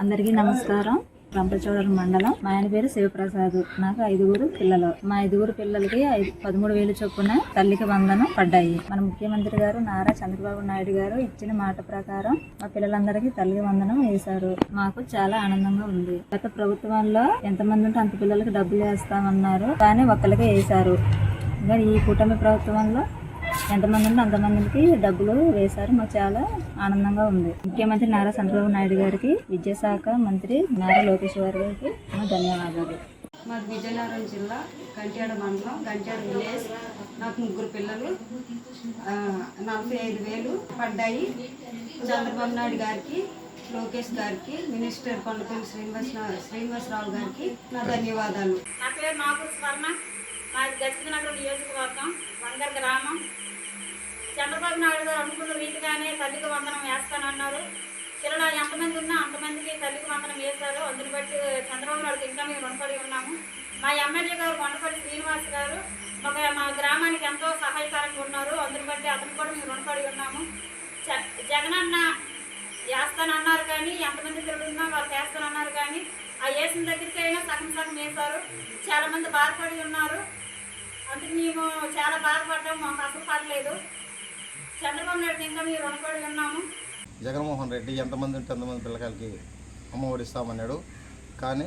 అందరికీ నమస్కారం. రంపచోడవరం మండలం. మా ఆయన పేరు శివప్రసాద్. నాకు 5 పిల్లలు. మా 5 పిల్లలకి 13,000 చొప్పున తల్లికి వందనం పడ్డాయి. మన ముఖ్యమంత్రి గారు నారా చంద్రబాబు నాయుడు గారు ఇచ్చిన మాట ప్రకారం మా పిల్లలందరికీ తల్లికి వందనం వేశారు. మాకు చాలా ఆనందంగా ఉంది. గత ప్రభుత్వంలో ఎంతమంది ఉంటే అంత పిల్లలకి డబ్బులు వేస్తామన్నారు, కానీ ఒక్కరికే వేశారు. ఇంకా ఈ కూటమి ప్రభుత్వంలో ఎంతమంది ఉంటే అంతమందికి డబ్బులు వేశారు. మాకు చాలా ఆనందంగా ఉంది. ముఖ్యమంత్రి నారా చంద్రబాబు నాయుడు గారికి, విద్యాశాఖ మంత్రి నారా లోకేష్ గారికి మా ధన్యవాదాలు. మాది విజయనగరం జిల్లా గంట్యాడ మండలం, గంట్యాడ విలేజ్. నాకు 3 పిల్లలు, 45,000 పడ్డాయి. చంద్రబాబు నాయుడు గారికి, లోకేష్ గారికి, మినిస్టర్ కొండపల్లి శ్రీనివాసరావు గారికి నా ధన్యవాదాలు. నా పేరు నాగూర్ స్వర్ణ. మాది గజనగరం నియోజకవర్గం, వంగర్ గ్రామం. చంద్రబాబు నాయుడు గారు అనుకున్న రీతిగానే తల్లికి వందనం వేస్తానన్నారు. పిల్లలు ఎంతమంది ఉన్నా అంతమందికి తల్లికి వందనం వేశారు. అందుని బట్టి చంద్రబాబు నాయుడుకి ఇంకా మేము రుణపడి ఉన్నాము. మా ఎమ్మెల్యే గారు కొండపల్లి శ్రీనివాస్ గారు మా గ్రామానికి ఎంతో సహాయకరంగా ఉన్నారు. అందుని బట్టి అతను కూడా మేము రుణపడి ఉన్నాము. జగనన్న వేస్తానన్నారు, కానీ ఎంతమంది పిల్లలు ఉన్నా వాళ్ళు వేస్తానన్నారు, కానీ ఆ వేసిన దగ్గరికి అయినా సగం వేశారు. చాలామంది బాధపడి ఉన్నారు. అందుకు మేము చాలా బాధపడ్డాము. మాకు అసలు పడలేదు. చంద్రబాబు నాయుడు ఇంకా మేము రుణపడి ఉన్నాము. జగన్మోహన్ రెడ్డి ఎంతమంది ఉంటే అంతమంది పిల్లకాయలకి అమ్మ ఒడి ఇస్తామన్నాడు, కానీ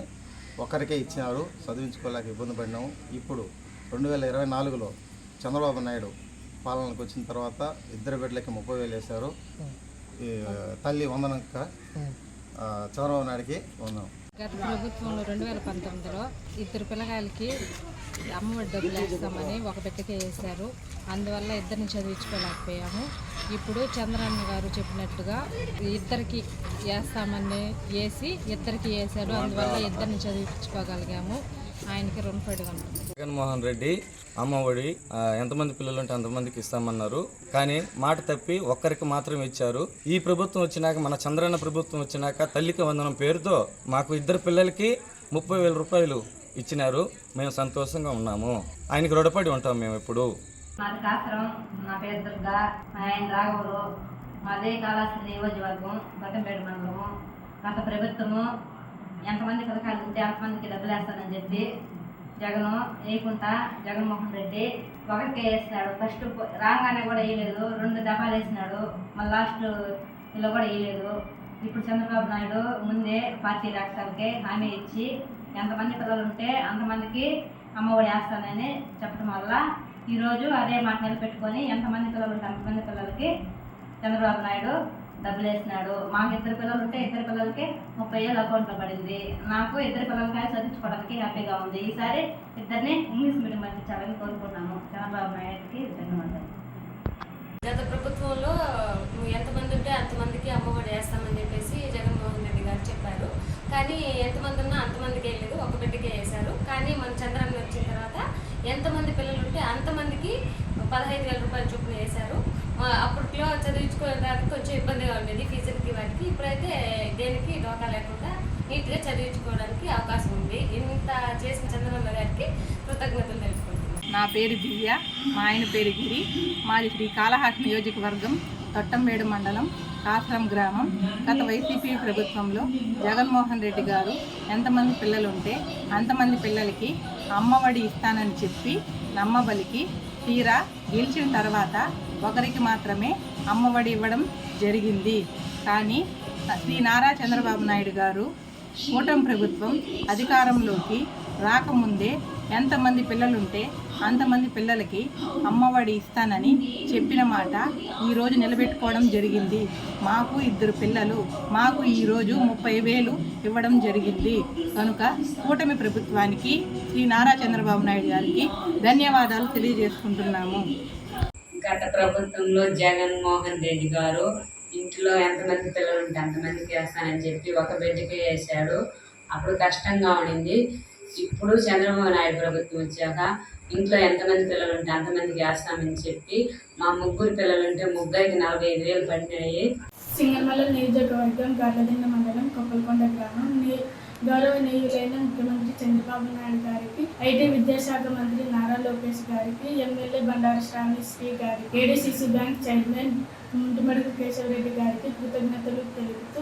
ఒక్కరికే ఇచ్చినారు. చదివించుకోలేక ఇబ్బంది పడినాము. ఇప్పుడు 2024లో చంద్రబాబు నాయుడు పాలనకు వచ్చిన తర్వాత 2 బిడ్డలకి 30,000 వేశారు. ఈ తల్లి వందనంక చంద్రబాబు నాయుడికి వందనం. గత ప్రభుత్వంలో 2019లో 2 పిల్లకాయలకి అమ్మఒడి డబ్బులు వేస్తామని ఒక బిడ్డకే వేశారు. అందువల్ల 2 చదివించుకోలేకపోయాము. ఇప్పుడు చంద్రన్న గారు చెప్పినట్టుగా 2 వేస్తామని వేసి 2 వేశారు. అందువల్ల 2 చదివించుకోగలిగాము. ఆయనకి రుణపడి ఉన్నాం. జగన్మోహన్ రెడ్డి అమ్మఒడి ఎంతమంది పిల్లలు ఉంటే అంతమందికి ఇస్తామన్నారు, కానీ మాట తప్పి ఒక్కరికి మాత్రం ఇచ్చారు. ఈ ప్రభుత్వం వచ్చినాక, మన చంద్రన్న ప్రభుత్వం వచ్చినాక తల్లికి వందనం పేరుతో మాకు 2 పిల్లలకి 30,000 రూపాయలు ఇచ్చినారు. మేము సంతోషంగా ఉన్నాము. ఆయనకి రుణపడి ఉంటాం మేము ఇప్పుడు. మాది కాసరం. నా పేరు దుర్గా. మా ఆయన రాఘవులు. మాదే కాళహస్తి నియోజకవర్గం, బట్టంపేట మండలము. గత ప్రభుత్వము ఎంతమంది పథకాలు ఉంటే అంతమందికి డబ్బులు వేస్తానని చెప్పి జగను వేయకుండా జగన్మోహన్ రెడ్డి ఒకరికే వేసినాడు. ఫస్ట్ రాగానే కూడా వేయలేదు. 2 దఫాలు వేసినాడు. మళ్ళీ లాస్ట్ ఇలా కూడా వేయలేదు. ఇప్పుడు చంద్రబాబు నాయుడు ముందే పార్టీ రాష్ట్రాలకే హామీ ఇచ్చి ఎంతమంది పిల్లలు ఉంటే అంతమందికి అమ్మఒడి వేస్తానని చెప్పడం వల్ల ఈరోజు అదే మాట నిలబెట్టుకొని ఎంతమంది పిల్లలు ఉంటే అంతమంది పిల్లలకి చంద్రబాబు నాయుడు డబ్బులు వేసినాడు. మాకు 2 పిల్లలు ఉంటే 2 పిల్లలకి 30,000 అకౌంట్లో పడింది. నాకు 2 పిల్లలకి చదివించుకోవడానికి హ్యాపీగా ఉంది. ఈసారి 2 ఇంగ్లీష్ మీడియం పంపించాలని కోరుకున్నాము. చంద్రబాబు నాయుడుకి ధన్యవాదాలు. గత ప్రభుత్వంలో ఎంతమంది ఉంటే అంతమందికి అమ్మఒడి వేస్తామని చెప్పేసి జగన్మోహన్ రెడ్డి గారు చెప్పారు. కానీ ఎంతమంది ఉన్నా అంతమందికి వేయలేదు, ఒక బిడ్డకే వేశారు. కానీ మన చంద్రన్న వచ్చిన తర్వాత ఎంతమంది పిల్లలు ఉంటే అంతమందికి 15,000 రూపాయలు చొప్పున వేశారు. అప్పట్లో చదివించుకోవడానికి కొంచెం ఇబ్బందిగా ఉండేది ఫీజులకి వాటికి. ఇప్పుడైతే దేనికి డోకా లేకుండా నీట్గా చదివించుకోవడానికి అవకాశం ఉంది. ఇంత చేసిన చంద్రబాబు గారికి కృతజ్ఞతలు తెలుపుకుంటున్నాను. నా పేరు దివ్య. మా ఆయన పేరు గిరి. మాది శ్రీకాళహస్తి నియోజకవర్గం, తొట్టంబేడు మండలం, కాసరం గ్రామం. గత వైసీపీ ప్రభుత్వంలో జగన్మోహన్ రెడ్డి గారు ఎంతమంది పిల్లలు ఉంటే అంతమంది పిల్లలకి అమ్మఒడి ఇస్తానని చెప్పి నమ్మబలికి తీరా గెలిచిన తర్వాత ఒకరికి మాత్రమే అమ్మఒడి ఇవ్వడం జరిగింది. కానీ శ్రీ నారా చంద్రబాబు నాయుడు గారు కూటమి ప్రభుత్వం అధికారంలోకి రాకముందే ఎంతమంది పిల్లలుంటే అంతమంది పిల్లలకి అమ్మఒడి ఇస్తానని చెప్పిన మాట ఈరోజు నిలబెట్టుకోవడం జరిగింది. మాకు 2 పిల్లలు, మాకు ఈరోజు 30,000 ఇవ్వడం జరిగింది. కనుక కూటమి ప్రభుత్వానికి, శ్రీ నారా చంద్రబాబు నాయుడు గారికి ధన్యవాదాలు తెలియజేసుకుంటున్నాము. గత ప్రభుత్వంలో జగన్మోహన్ రెడ్డి గారు ఇంట్లో ఎంతమంది పిల్లలు ఉంటే అంతమందికి వేస్తానని చెప్పి ఒక బిడ్డకే వేశాడు. అప్పుడు కష్టంగా ఉండింది. ఇప్పుడు చంద్రబాబు నాయుడు ప్రభుత్వం వచ్చాక ఇంట్లో ఎంతమంది పిల్లలు ఉంటే అంతమందికి వేస్తామని చెప్పి మా 3 పిల్లలు ఉంటే 3కి 45,000 పడినాయి. సింగనమల నియోజకవర్గం, గర్లదిండ మండలం, కొప్పలకొండ గ్రామం. గౌరవనీయులైన ముఖ్యమంత్రి చంద్రబాబు నాయుడు గారికి, ఐటీ విద్యాశాఖ మంత్రి నారా లోకేష్ గారికి, ఎమ్మెల్యే బండారు శ్రావణి గారికి, ఏడీసీసీ బ్యాంక్ చైర్మన్ ముంటుమడుగు కేశవరెడ్డి గారికి కృతజ్ఞతలు తెలుపుతూ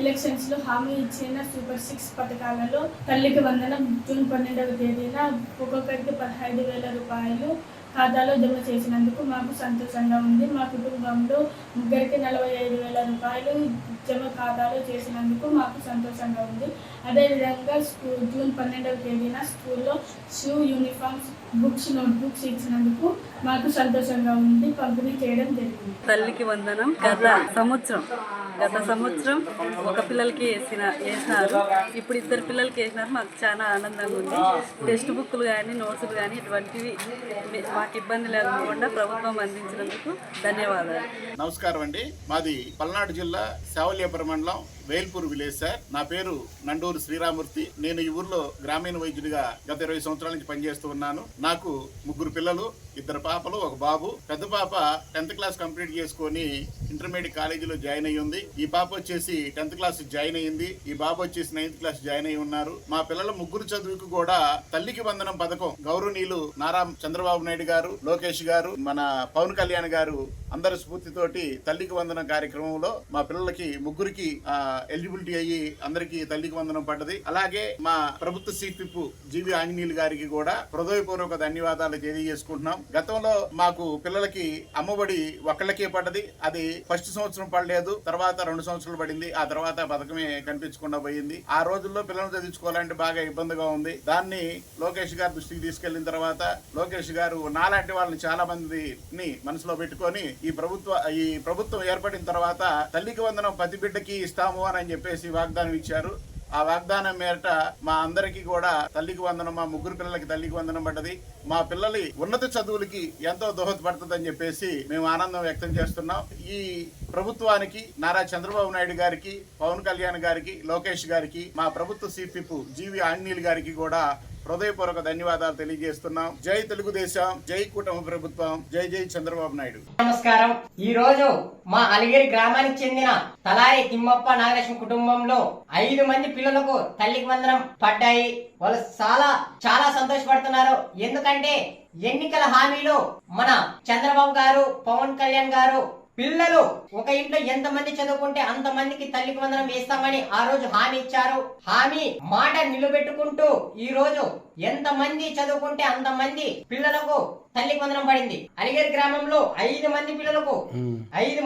ఎలక్షన్స్లో హామీ ఇచ్చిన సూపర్ 6 పథకాలలో తల్లికి వందనం జూన్ 12వ తేదీన ఒక్కొక్కరికి 15,000 రూపాయలు ఖాతాలో జమ చేసినందుకు మాకు సంతోషంగా ఉంది. మా కుటుంబంలో ముగ్గురికి 45,000 రూపాయలు జమ ఖాతాలో చేసినందుకు మాకు సంతోషంగా ఉంది. అదేవిధంగా జూన్ 12వ తేదీన స్కూల్లో షూ, యూనిఫామ్స్, బుక్స్, నోట్బుక్స్ ఇచ్చినందుకు మాకు సంతోషంగా ఉంది. పంపిణీ చేయడం జరిగింది. తల్లికి వందనం గత సంవత్సరం ఒక పిల్లలకి వేసినారు. ఇప్పుడు 2 పిల్లలకి వేసినారు. మాకు చాలా ఆనందంగా ఉంది. టెక్స్ట్ బుక్లు కానీ నోట్స్లు కానీ ఇటువంటివి మాకు ఇబ్బంది లేకుండా ప్రభుత్వం అందించినందుకు ధన్యవాదాలు. నమస్కారం అండి. మాది పల్నాడు జిల్లా సేవల్యాపురం మండలం వేల్పూర్ విలేజ్ సార్. నా పేరు నండూరు శ్రీరామూర్తి. నేను ఈ ఊర్లో గ్రామీణ వైద్యుడిగా గత 20 సంవత్సరాల నుంచి పనిచేస్తూ ఉన్నాను. నాకు 3 పిల్లలు, 2 పాపలు, 1 బాబు. పెద్ద పాప 10th క్లాస్ కంప్లీట్ చేసుకొని ఇంటర్మీడియట్ కాలేజీలో జాయిన్ అయ్యి ఉంది. ఈ పాప వచ్చేసి 10th క్లాస్ జాయిన్ అయ్యింది. ఈ బాబు వచ్చేసి 9th క్లాస్ జాయిన్ అయ్యి ఉన్నారు. మా పిల్లల 3 చదువుకు కూడా తల్లికి వందనం పథకం గౌరవనీయులు నారా చంద్రబాబు నాయుడు గారు, లోకేష్ గారు, మన పవన్ కళ్యాణ్ గారు అందరి స్ఫూర్తితోటి తల్లికి వందనం కార్యక్రమంలో మా పిల్లలకి 3కి ఎలిజిబిలిటీ అయ్యి అందరికి తల్లికి వందనం పడ్డది. అలాగే మా ప్రభుత్వ CPP జీవి ఆంజనేయులు గారికి కూడా హృదయపూర్వక ధన్యవాదాలు తెలియజేసుకుంటున్నాం. గతంలో మాకు పిల్లలకి అమ్మఒడి ఒక్కళ్ళకే పడ్డది. అది ఫస్ట్ సంవత్సరం పడలేదు, తర్వాత 2 సంవత్సరాలు పడింది. ఆ తర్వాత పథకమే కనిపించకుండా పోయింది. ఆ రోజుల్లో పిల్లలు చదివించుకోవాలంటే బాగా ఇబ్బందిగా ఉంది. దాన్ని లోకేష్ గారి దృష్టికి తీసుకెళ్లిన తర్వాత లోకేష్ గారు నాలాంటి వాళ్ళని చాలా మందిని మనసులో పెట్టుకొని ఈ ప్రభుత్వం ఏర్పడిన తర్వాత తల్లికి వందనం ప్రతి బిడ్డకి ఇస్తాము అని చెప్పేసి వాగ్దానం ఇచ్చారు. ఆ వాగ్దానం మేరట మా అందరికీ కూడా తల్లికి వందనం, మా 3 పిల్లలకి తల్లికి వందనం పడ్డది. మా పిల్లలి ఉన్నత చదువులకి ఎంతో దోహదపడుతుందని చెప్పేసి మేము ఆనందం వ్యక్తం చేస్తున్నాం. ఈ ప్రభుత్వానికి నారా చంద్రబాబు నాయుడు గారికి, పవన్ కళ్యాణ్ గారికి, లోకేష్ గారికి, మా ప్రభుత్వ CPP జీవి ఆంజనేయులు గారికి కూడా హృదయపూర్వక ధన్యవాదాలు తెలియజేస్తున్నాం. జై తెలుగుదేశం, జై కూటమి ప్రభుత్వం, జై జై చంద్రబాబు నాయుడు. నమస్కారం. ఈ రోజు మా అలిగిరి గ్రామానికి చెందిన తలారి తిమ్మప్ప నాగలక్ష్మి కుటుంబంలో 5 మంది పిల్లలకు తల్లికి వందనం పడ్డాయి. వాళ్ళు చాలా సంతోషపడుతున్నారు. ఎందుకంటే ఎన్నికల హామీలో మన చంద్రబాబు గారు, పవన్ కళ్యాణ్ గారు పిల్లలు ఒక ఇంట్లో ఎంత మంది చదువుకుంటే అంత మందికి తల్లికి వందనం వేస్తామని ఆ రోజు హామీ ఇచ్చారు. హామీ మాట నిలబెట్టుకుంటూ ఈ రోజు ఎంత మంది చదువుకుంటే అంత మంది పిల్లలకు తల్లికి వందనం పడింది. అలిగేరు గ్రామంలో 5 మంది పిల్లలకు 5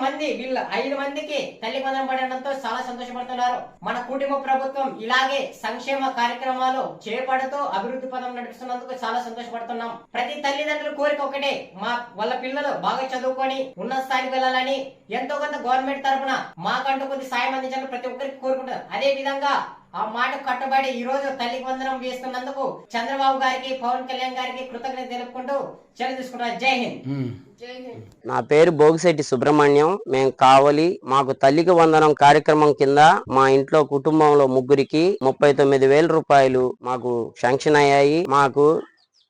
మందికి తల్లికి వందనం పడడంతో చాలా సంతోషపడుతున్నారు. మన కుటుంబ ప్రభుత్వం ఇలాగే సంక్షేమ కార్యక్రమాలు చేపడుతూ అభివృద్ధి పదం నడుస్తున్నందుకు చాలా సంతోషపడుతున్నాం. ప్రతి తల్లిదండ్రుల కోరిక ఒకటే, వాళ్ళ పిల్లలు బాగా చదువుకొని ఉన్నత స్థాయికి వెళ్ళాలని ఎంతో కొంత గవర్నమెంట్ తరఫున మాకంటూ కొద్ది సాయం అందించాలని ప్రతి ఒక్కరికి కోరుకుంటారు. అదే విధంగా ఆ మాట కట్టుబడి ఈ రోజు తల్లికి వందనం వేస్తున్నందుకు చంద్రబాబు గారికి, పవన్ కళ్యాణ్ గారికి కృతజ్ఞత తెలుపుకుంటూ సెలవు తీసుకుంటున్నారు. జై హింద్. నా పేరు భోగిశెట్టి సుబ్రహ్మణ్యం. మేము కావలి. మాకు తల్లికి వందనం కార్యక్రమం కింద మా ఇంట్లో కుటుంబంలో 3కి 39,000 రూపాయలు మాకు శాంక్షన్ అయ్యాయి. మాకు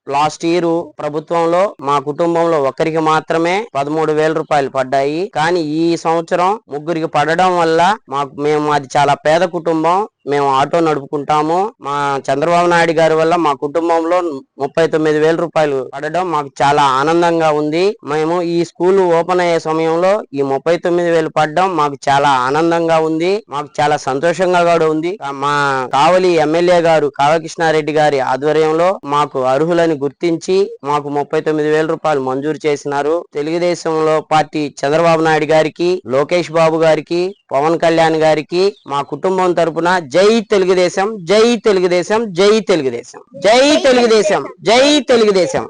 లాస్ట్ ఇయర్ ప్రభుత్వంలో మా కుటుంబంలో ఒకరికి మాత్రమే 13,000 రూపాయలు పడ్డాయి. కానీ ఈ సంవత్సరం 3కి పడడం వల్ల మాది చాలా పేద కుటుంబం. మేము ఆటో నడుపుకుంటాము. మా చంద్రబాబు నాయుడు గారి వల్ల మా కుటుంబంలో 39,000 రూపాయలు పడడం మాకు చాలా ఆనందంగా ఉంది. మేము ఈ స్కూల్ ఓపెన్ అయ్యే సమయంలో ఈ 39,000 పడడం మాకు చాలా ఆనందంగా ఉంది. మాకు చాలా సంతోషంగా కూడా ఉంది. మా కావలి ఎమ్మెల్యే గారు కావ్యకృష్ణారెడ్డి గారి ఆధ్వర్యంలో మాకు అర్హులని గుర్తించి మాకు 39,000 రూపాయలు మంజూరు చేసినారు. తెలుగుదేశంలో పార్టీ చంద్రబాబు నాయుడు గారికి, లోకేష్ బాబు గారికి, పవన్ కళ్యాణ్ గారికి మా కుటుంబం తరపున జై తెలుగుదేశం, జై తెలుగుదేశం, జై తెలుగుదేశం, జై తెలుగుదేశం, జై తెలుగుదేశం.